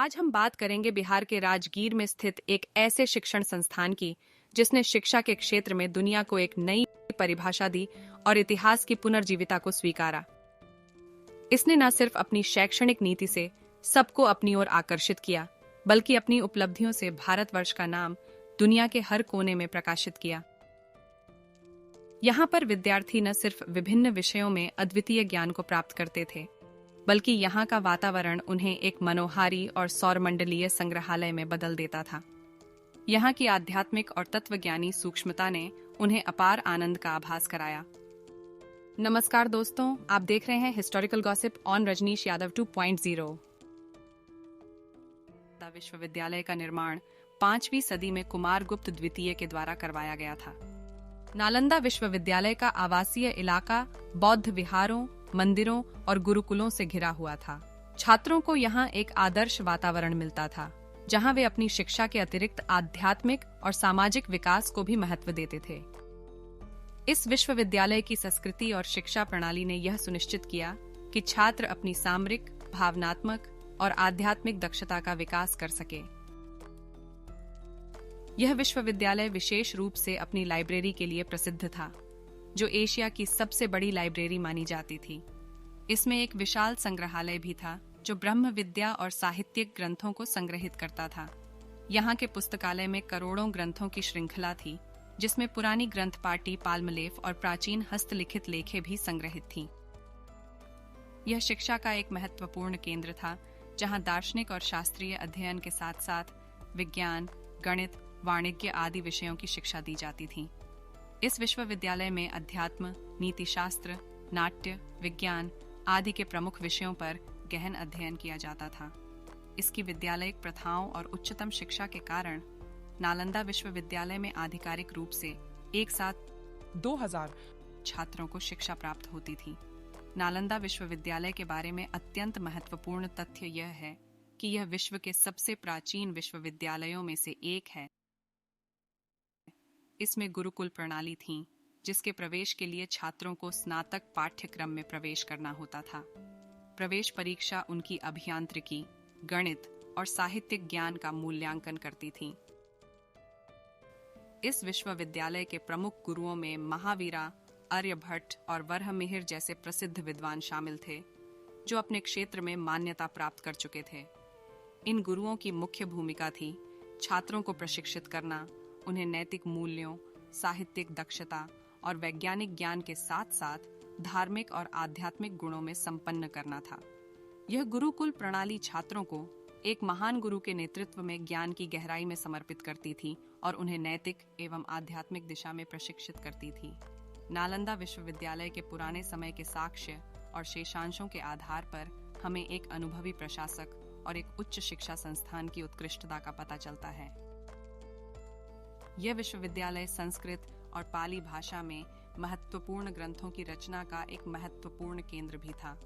आज हम बात करेंगे बिहार के राजगीर में स्थित एक ऐसे शिक्षण संस्थान की जिसने शिक्षा के क्षेत्र में दुनिया को एक नई परिभाषा दी और इतिहास की पुनर्जीविता को स्वीकारा। इसने न सिर्फ अपनी शैक्षणिक नीति से सबको अपनी ओर आकर्षित किया, बल्कि अपनी उपलब्धियों से भारतवर्ष का नाम दुनिया के हर कोने में प्रकाशित किया। यहाँ पर विद्यार्थी न सिर्फ विभिन्न विषयों में अद्वितीय ज्ञान को प्राप्त करते थे, बल्कि यहाँ का वातावरण उन्हें एक मनोहारी और सौरमंडलीय संग्रहालय में बदल देता था। यहाँ की आध्यात्मिक और तत्वज्ञानी सूक्ष्मता ने उन्हें अपार आनंद का आभास कराया। नमस्कार दोस्तों, आप देख रहे हैं historical gossip on Rajnish Yadav 2.0। विश्वविद्यालय का निर्माण 5वीं सदी में कुमारगुप्त द्वितीय के द्वारा करवाया गया था। नालंदा विश्वविद्यालय का आवासीय इलाका बौद्ध विहारों, मंदिरों और गुरुकुलों से घिरा हुआ था। छात्रों को यहाँ एक आदर्श वातावरण मिलता था, जहाँ वे अपनी शिक्षा के अतिरिक्त आध्यात्मिक और सामाजिक विकास को भी महत्व देते थे। इस विश्वविद्यालय की संस्कृति और शिक्षा प्रणाली ने यह सुनिश्चित किया कि छात्र अपनी सामरिक, भावनात्मक और आध्यात्मिक दक्षता का विकास कर सके। यह विश्वविद्यालय विशेष रूप से अपनी लाइब्रेरी के लिए प्रसिद्ध था, जो एशिया की सबसे बड़ी लाइब्रेरी मानी जाती थी। इसमें एक विशाल संग्रहालय भी था, जो ब्रह्म विद्या और साहित्यिक ग्रंथों को संग्रहित करता था। यहाँ के पुस्तकालय में करोड़ों ग्रंथों की श्रृंखला थी, जिसमें पुरानी ग्रंथ पाटी, पाल्मलेफ और प्राचीन हस्तलिखित लेखें भी संग्रहित थीं। यह शिक्षा का एक महत्वपूर्ण केंद्र था, जहाँ दार्शनिक और शास्त्रीय अध्ययन के साथ साथ विज्ञान, गणित, वाणिज्य आदि विषयों की शिक्षा दी जाती थी। इस विश्वविद्यालय में अध्यात्म, नीतिशास्त्र, नाट्य, विज्ञान आदि के प्रमुख विषयों पर गहन अध्ययन किया जाता था। इसकी विद्यालयिक प्रथाओं और उच्चतम शिक्षा के कारण नालंदा विश्वविद्यालय में आधिकारिक रूप से एक साथ 2000 छात्रों को शिक्षा प्राप्त होती थी। नालंदा विश्वविद्यालय के बारे में अत्यंत महत्वपूर्ण तथ्य यह है कि यह विश्व के सबसे प्राचीन विश्वविद्यालयों में से एक है। इसमें गुरुकुल प्रणाली थी, जिसके प्रवेश के लिए छात्रों को स्नातक पाठ्यक्रम में प्रवेश करना होता था। प्रवेश परीक्षा उनकी अभियांत्रिकी, गणित और साहित्यिक ज्ञान का मूल्यांकन करती थी। इस विश्वविद्यालय के प्रमुख गुरुओं में महावीरा, आर्यभट्ट और वरहमिहिर जैसे प्रसिद्ध विद्वान शामिल थे, जो अपने क्षेत्र में मान्यता प्राप्त कर चुके थे। इन गुरुओं की मुख्य भूमिका थी छात्रों को प्रशिक्षित करना, उन्हें नैतिक मूल्यों, साहित्यिक दक्षता और वैज्ञानिक ज्ञान के साथ साथ धार्मिक और आध्यात्मिक गुणों में संपन्न करना था। यह गुरुकुल प्रणाली छात्रों को एक महान गुरु के नेतृत्व में ज्ञान की गहराई में समर्पित करती थी और उन्हें नैतिक एवं आध्यात्मिक दिशा में प्रशिक्षित करती थी। नालंदा विश्वविद्यालय के पुराने समय के साक्ष्य और शेषांशों के आधार पर हमें एक अनुभवी प्रशासक और एक उच्च शिक्षा संस्थान की उत्कृष्टता का पता चलता है। यह विश्वविद्यालय संस्कृत और पाली भाषा में महत्वपूर्ण ग्रंथों की रचना का एक महत्वपूर्ण केंद्र भी था।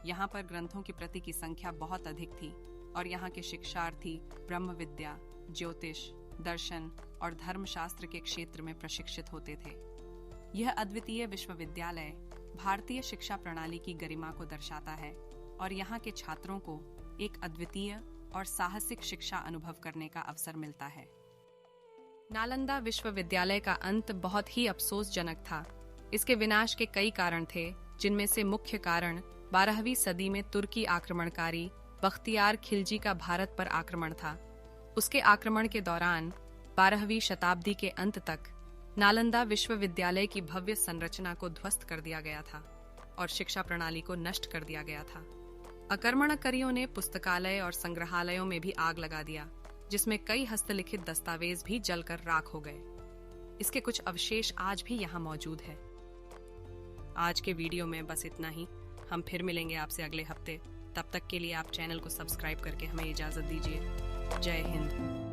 यहाँ पर ग्रंथों की प्रति की संख्या बहुत अधिक थी और यहाँ के शिक्षार्थी ब्रह्म विद्या, ज्योतिष, दर्शन और धर्मशास्त्र के क्षेत्र में प्रशिक्षित होते थे। यह अद्वितीय विश्वविद्यालय भारतीय शिक्षा प्रणाली की गरिमा को दर्शाता है और यहाँ के छात्रों को एक अद्वितीय और साहसिक शिक्षा अनुभव करने का अवसर मिलता है। नालंदा विश्वविद्यालय का अंत बहुत ही अफसोसजनक था। इसके विनाश के कई कारण थे, जिनमें से मुख्य कारण 12वीं सदी में तुर्की आक्रमणकारी बख्तियार खिलजी का भारत पर आक्रमण था। उसके आक्रमण के दौरान 12वीं शताब्दी के अंत तक नालंदा विश्वविद्यालय की भव्य संरचना को ध्वस्त कर दिया गया था और शिक्षा प्रणाली को नष्ट कर दिया गया था। आक्रमणकारियों ने पुस्तकालय और संग्रहालयों में भी आग लगा दिया, जिसमें कई हस्तलिखित दस्तावेज भी जलकर राख हो गए। इसके कुछ अवशेष आज भी यहाँ मौजूद है। आज के वीडियो में बस इतना ही। हम फिर मिलेंगे आपसे अगले हफ्ते। तब तक के लिए आप चैनल को सब्सक्राइब करके हमें इजाजत दीजिए। जय हिंद।